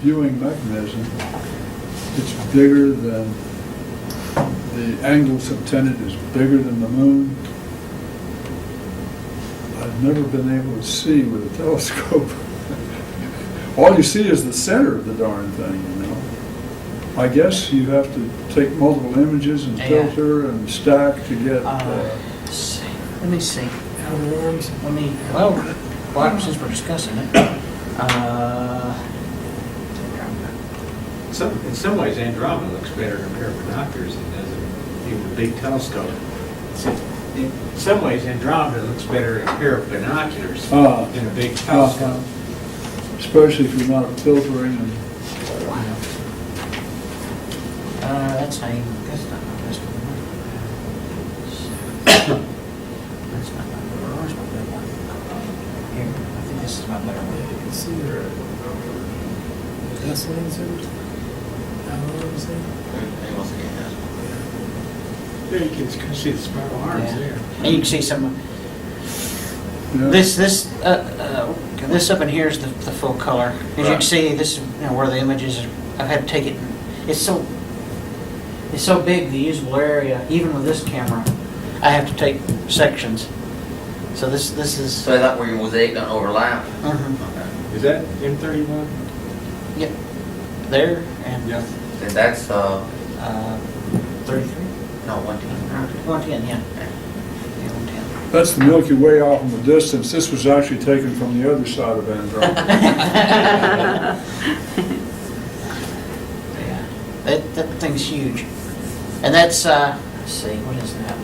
viewing mechanism. It's bigger than, the angles obtended is bigger than the moon. I've never been able to see with a telescope. All you see is the center of the darn thing, you know. I guess you have to take multiple images and filter and stack to get... Let's see. Let me see. Well, since we're discussing it, In some ways, Andromeda looks better in a pair of binoculars than it does in a big telescope. In some ways, Andromeda looks better in a pair of binoculars than a big telescope. Especially if you're not filtering and... that's not even, that's not my best one. That's not my good one. Here, I think this is my better one. You can see the dust lanes there. I don't know what I'm saying. There you can see the spiral arms there. And you can see some, Yeah. this up in here is the full color. As you can see, this is where the images are. I've had to take it. It's so big, the usable area. Even with this camera, I have to take sections. So this is. So that where your mosaic don't overlap. Mhm. Okay. Is that M31? Yep. There and Yeah. And that's 33. no 110. 110, yeah. Yeah, 110. That's the Milky Way off in the distance. This was actually taken from the other side of Andromeda. Yeah, that thing's huge, and that's let's see, what is that?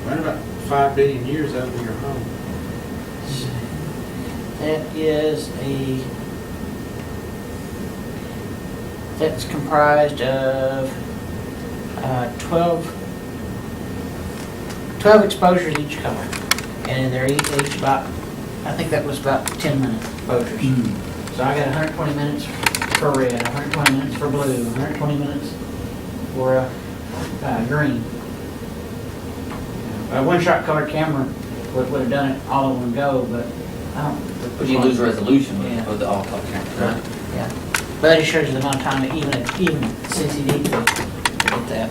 Right about 5 billion years out of your home. That's comprised of 12 exposures each color, and they're each about, I think that was about 10-minute exposures. So I got 120 minutes for red, 120 minutes for blue, 120 minutes for green. A one-shot color camera would have done it all in one go, but I don't. But you lose resolution Yeah. with the all-color camera, right? Yeah, but that just shows you the amount of time that even CCD could get that.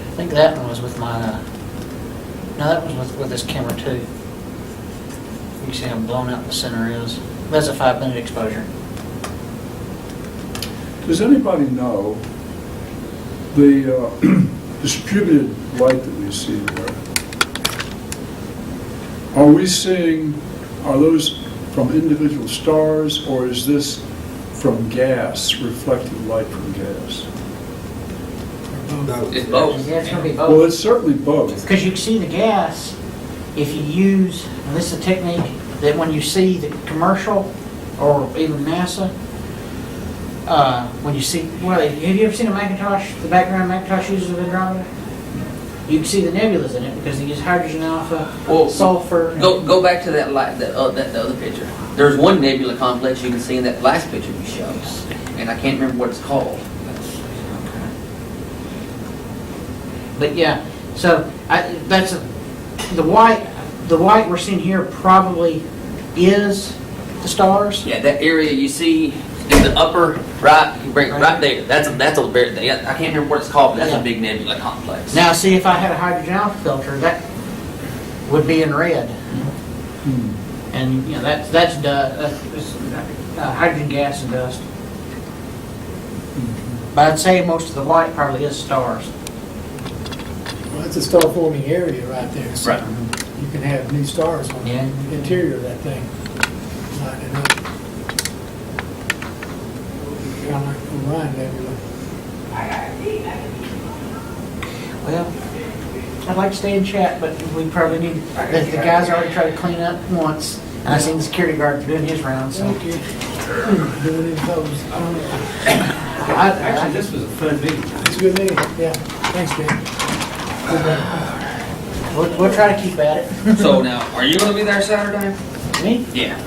I think that one was with my. No, that was with this camera too. You can see how blown out the center is. That's a 5-minute exposure. Does anybody know the distributed light that we see there? Are those from individual stars, or is this from gas, reflected light from gas? It's both. Yeah, it's going to be Well, both. it's certainly both. Because you can see the gas if you use, and this is a technique that when you see the commercial or even NASA, when you see, well, have you ever seen a Macintosh, the background Macintosh uses with Andromeda? You can see the nebulas in it because they use hydrogen alpha, sulfur. Go back to that light, the other picture. There's one nebula complex you can see in that last picture you showed, and I can't remember what it's called. But yeah, so the white we're seeing here probably is the stars. Yeah, that area you see in the upper right, right there. That's a very. I can't remember what it's called, but that's a big nebula complex. Now, see, if I had a hydrogen alpha filter, that would be in red, and that's hydrogen gas and dust. But I'd say most of the white probably is stars. Well, it's a star forming area right there. So Right. you can have new stars on the interior of that thing. Lighting up. Kind of like Orion Nebula. Well, I'd like to stay and chat, but we probably need, the guys already tried to clean up once, and I seen the security guard doing his rounds, so. Okay. Doing his pose. Actually, this was a fun meeting. It's a good meeting. Yeah. Thanks, Ben. We'll try to keep at it. So now, are you going to be there Saturday? Me? Yeah.